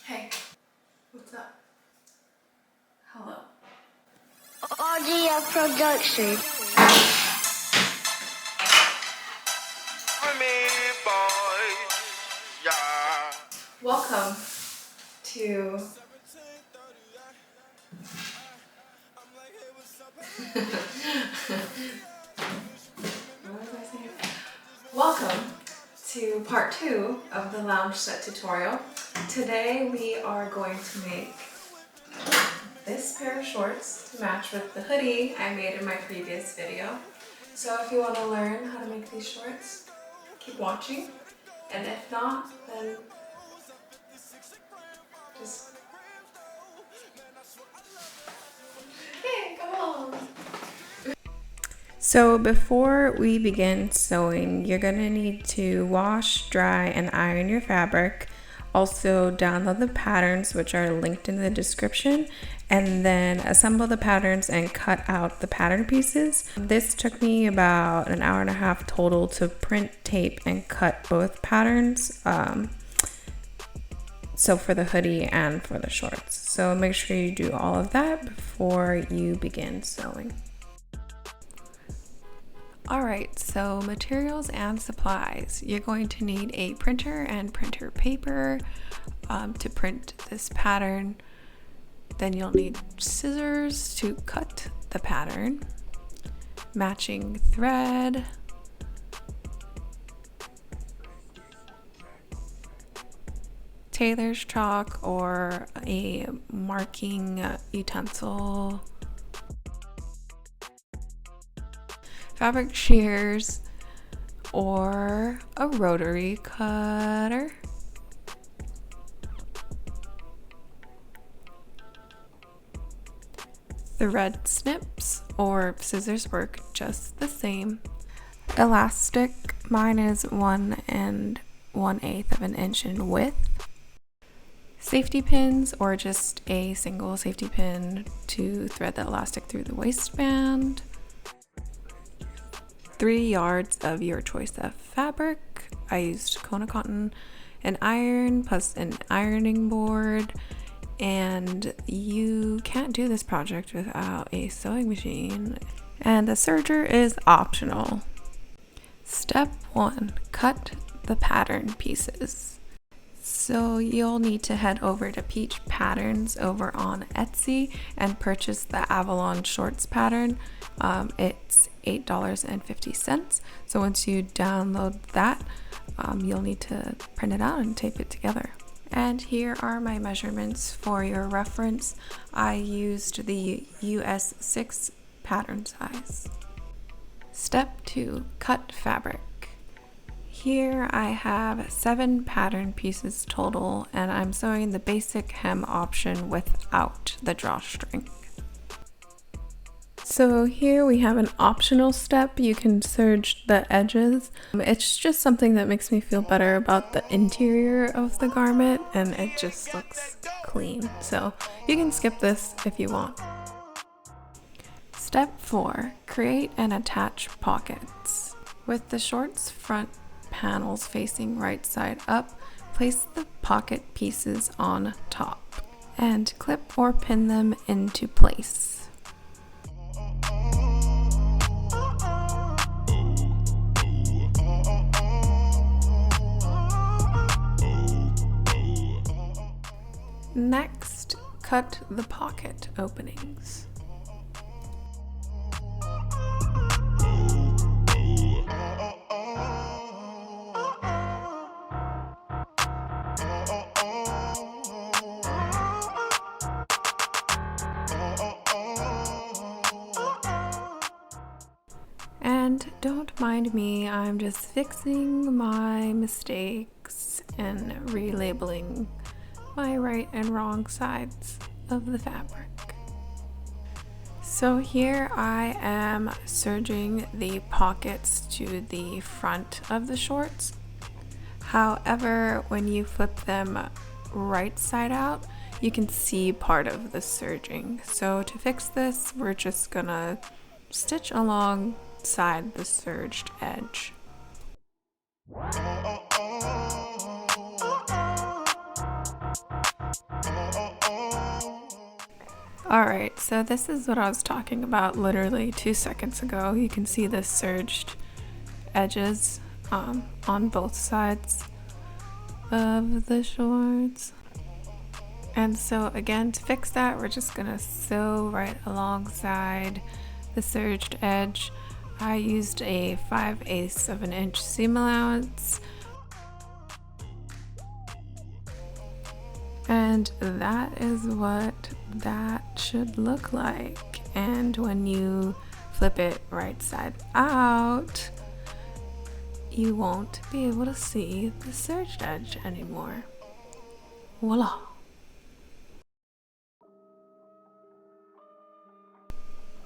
Hey, what's up? Hello. Audio production. Welcome to Welcome to part 2 of the lounge set tutorial. Today we are going to make this pair of shorts to match with the hoodie I made in my previous video. So if you want to learn how to make these shorts, keep watching, and if not, then just come on. So before we begin sewing, you're gonna need to wash, dry, and iron your fabric. Also download the patterns, which are linked in the description, and then assemble the patterns and cut out the pattern pieces. This took me about an hour and a half total to print, tape, and cut both patterns. So for the hoodie and for the shorts. So make sure you do all of that before you begin sewing. Alright, so materials and supplies. You're going to need a printer and printer paper to print this pattern. Then you'll need scissors to cut the pattern, matching thread, tailor's chalk or a marking utensil, fabric shears, or a rotary cutter, thread snips, or scissors work just the same, elastic, mine is 1 1/8 of an inch in width, safety pins or just a single safety pin to thread the elastic through the waistband, 3 yards of your choice of fabric. I used Kona cotton, an iron plus an ironing board, and you can't do this project without a sewing machine, and the serger is optional. Step 1, cut the pattern pieces. So you'll need to head over to Peach Patterns over on Etsy and purchase the Avalon Shorts pattern. It's $8.50. So once you download that, you'll need to print it out and tape it together. And here are my measurements for your reference. I used the US 6 pattern size. Step 2, cut fabric. Here I have 7 pattern pieces total, and I'm sewing the basic hem option without the drawstring. So here we have an optional step. You can serge the edges. It's just something that makes me feel better about the interior of the garment, and it just looks clean. So you can skip this if you want. Step 4, create and attach pockets. With the shorts front panels facing right side up, place the pocket pieces on top and clip or pin them into place. Next, cut the pocket openings. And don't mind me, I'm just fixing my mistakes and relabeling my right and wrong sides of the fabric. So here I am serging the pockets to the front of the shorts. However, when you flip them right side out, you can see part of the serging. So to fix this, we're just gonna stitch alongside the serged edge. Alright, so this is what I was talking about literally 2 seconds ago. You can see the serged edges on both sides of the shorts. And so again, to fix that, we're just gonna sew right alongside the serged edge. I used a 5/8 of an inch seam allowance. And that is what that should look like. And when you flip it right side out, you won't be able to see the serged edge anymore. Voila!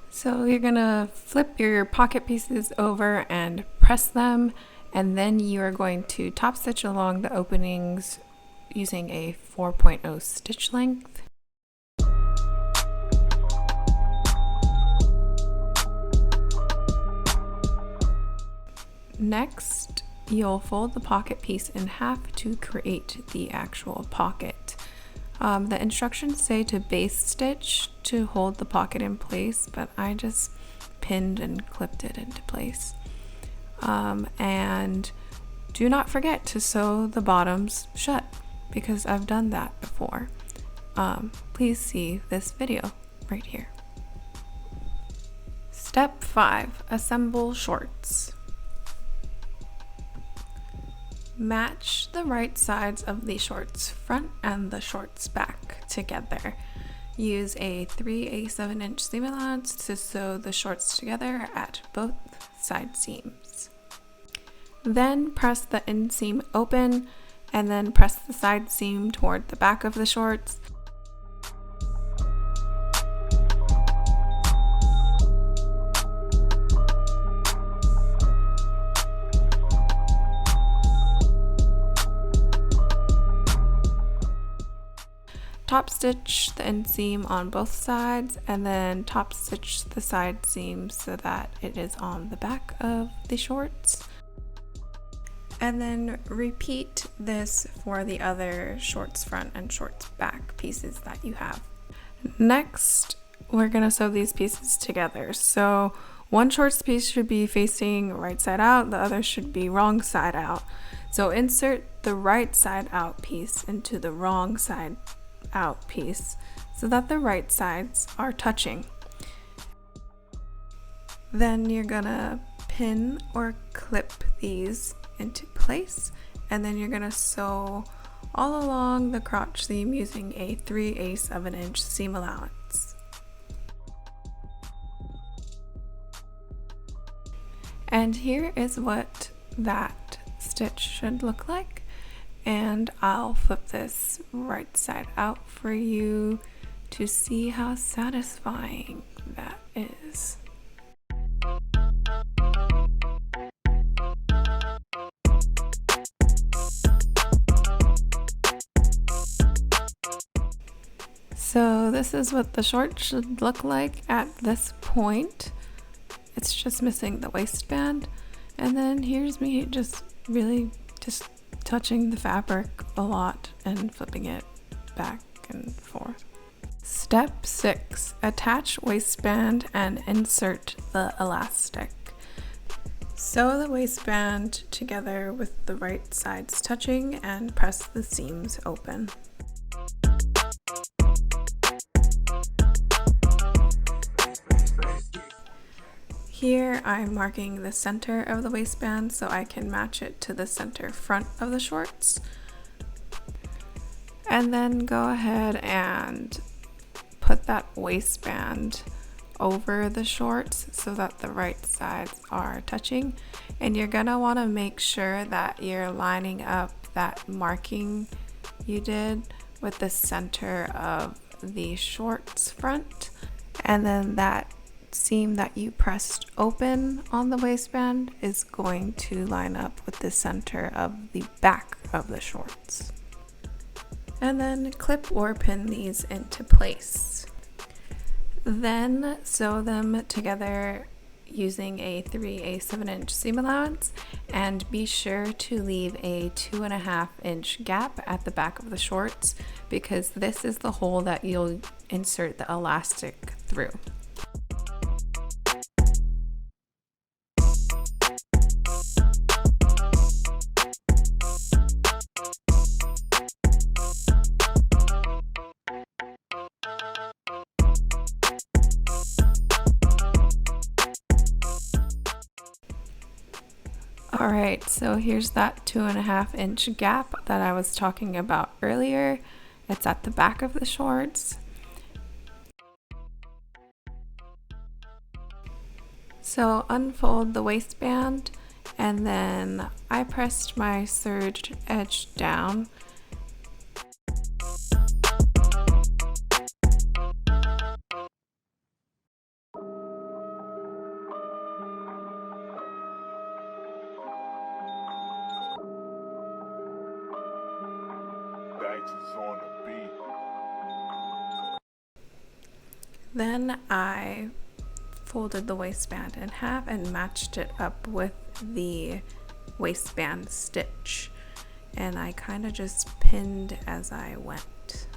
So you're gonna flip your pocket pieces over and press them, and then you are going to top stitch along the openings using a 4.0 stitch length. Next, you'll fold the pocket piece in half to create the actual pocket. The instructions say to base stitch to hold the pocket in place, but I just pinned and clipped it into place. And do not forget to sew the bottoms shut, because I've done that before. Please see this video right here. Step 5, assemble shorts. Match the right sides of the shorts front and the shorts back together. Use a 3/8 of an inch seam allowance to sew the shorts together at both side seams. Then press the inseam open and then press the side seam toward the back of the shorts. Top stitch the inseam on both sides and then top stitch the side seam so that it is on the back of the shorts. And then repeat this for the other shorts front and shorts back pieces that you have. Next, we're gonna sew these pieces together. So one shorts piece should be facing right side out, the other should be wrong side out. So insert the right side out piece into the wrong side out piece so that the right sides are touching. Then you're gonna pin or clip these into place, and then you're gonna sew all along the crotch seam using a 3/8 of an inch seam allowance. And here is what that stitch should look like. And I'll flip this right side out for you to see how satisfying that is. So this is what the short should look like at this point. It's just missing the waistband. And then here's me just really just touching the fabric a lot and flipping it back and forth. Step 6, attach waistband and insert the elastic. Sew the waistband together with the right sides touching and press the seams open. Here I'm marking the center of the waistband so I can match it to the center front of the shorts. And then go ahead and put that waistband over the shorts so that the right sides are touching. And you're gonna wanna make sure that you're lining up that marking you did with the center of the shorts front, and then that seam that you pressed open on the waistband is going to line up with the center of the back of the shorts. And then clip or pin these into place. Then sew them together using a 3/8 of an inch seam allowance, and be sure to leave a 2.5 inch gap at the back of the shorts, because this is the hole that you'll insert the elastic through. Alright, so here's that 2.5 inch gap that I was talking about earlier. It's at the back of the shorts. So unfold the waistband, and then I pressed my serge edge down. On the beat. Then I folded the waistband in half and matched it up with the waistband stitch, and I kind of just pinned as I went.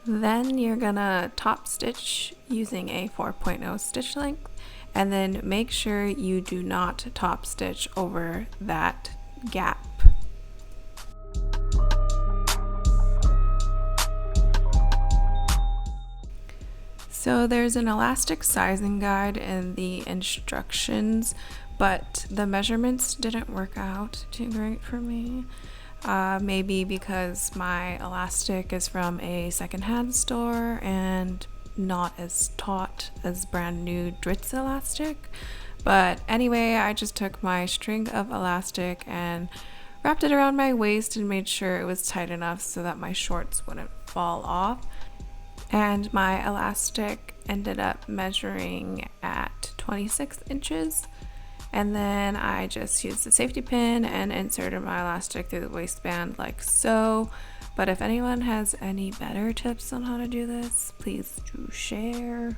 Then you're gonna top stitch using a 4.0 stitch length, and then make sure you do not top stitch over that gap. So there's an elastic sizing guide in the instructions, but the measurements didn't work out too great for me. Maybe because my elastic is from a secondhand store and not as taut as brand new Dritz elastic. But anyway, I just took my string of elastic and wrapped it around my waist and made sure it was tight enough so that my shorts wouldn't fall off. And my elastic ended up measuring at 26 inches. And then I just used the safety pin and inserted my elastic through the waistband like so. But if anyone has any better tips on how to do this, please do share.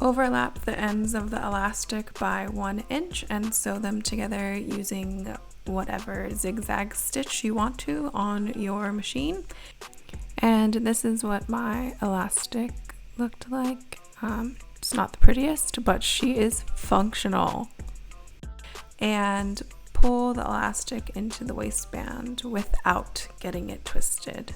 Overlap the ends of the elastic by 1 inch and sew them together using whatever zigzag stitch you want to on your machine. And this is what my elastic looked like. It's not the prettiest, but she is functional. And pull the elastic into the waistband without getting it twisted.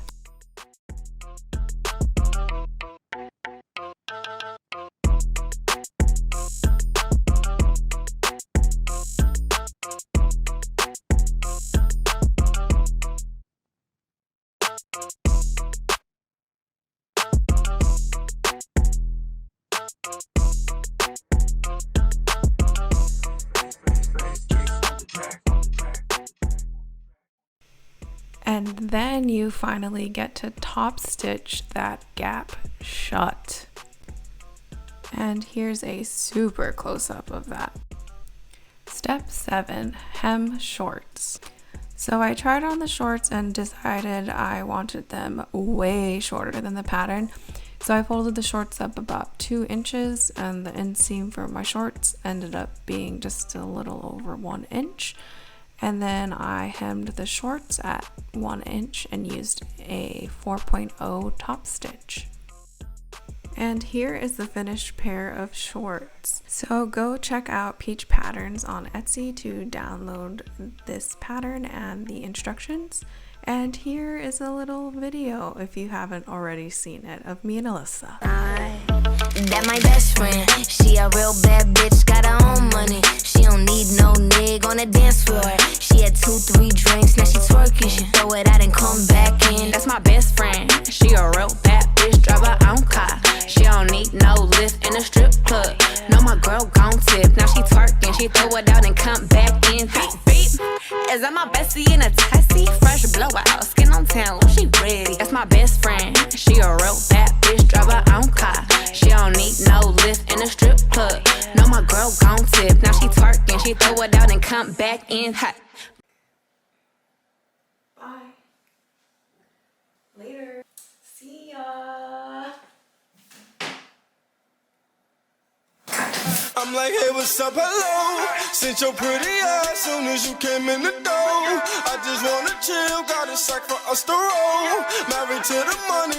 And then you finally get to top stitch that gap shut. And here's a super close-up of that. Step 7, hem shorts. So I tried on the shorts and decided I wanted them way shorter than the pattern. So I folded the shorts up about 2 inches, and the inseam for my shorts ended up being just a little over 1 inch. And then I hemmed the shorts at 1 inch and used a 4.0 top stitch. And here is the finished pair of shorts. So go check out Peach Patterns on Etsy to download this pattern and the instructions. And here is a little video, if you haven't already seen it, of me and Alyssa. That my best friend, she a real bad bitch, got her own money. She don't need no nigga on the dance floor. She had 2-3 drinks, now she twerking. She throw it out and come back in. That's my best friend, she a real bad bitch, drive her own car. She don't need no lift in a strip club. No, my girl gon' tip, now she twerking. She throw it out and come back in. Beep, beep. Is that my bestie in a tessie? Fresh blowout, skin on town, she ready. That's my best friend, she a real bad bitch, drive her own car. She don't need no lift in a strip club. No, my girl gon' tip, now she twerking. She throw it out and come back in hot. Bye. Later. See ya. I'm like, hey, what's up, hello? Sent your pretty ass soon as you came in the door. I just wanna chill, got a sack for us to roll. Married to the money.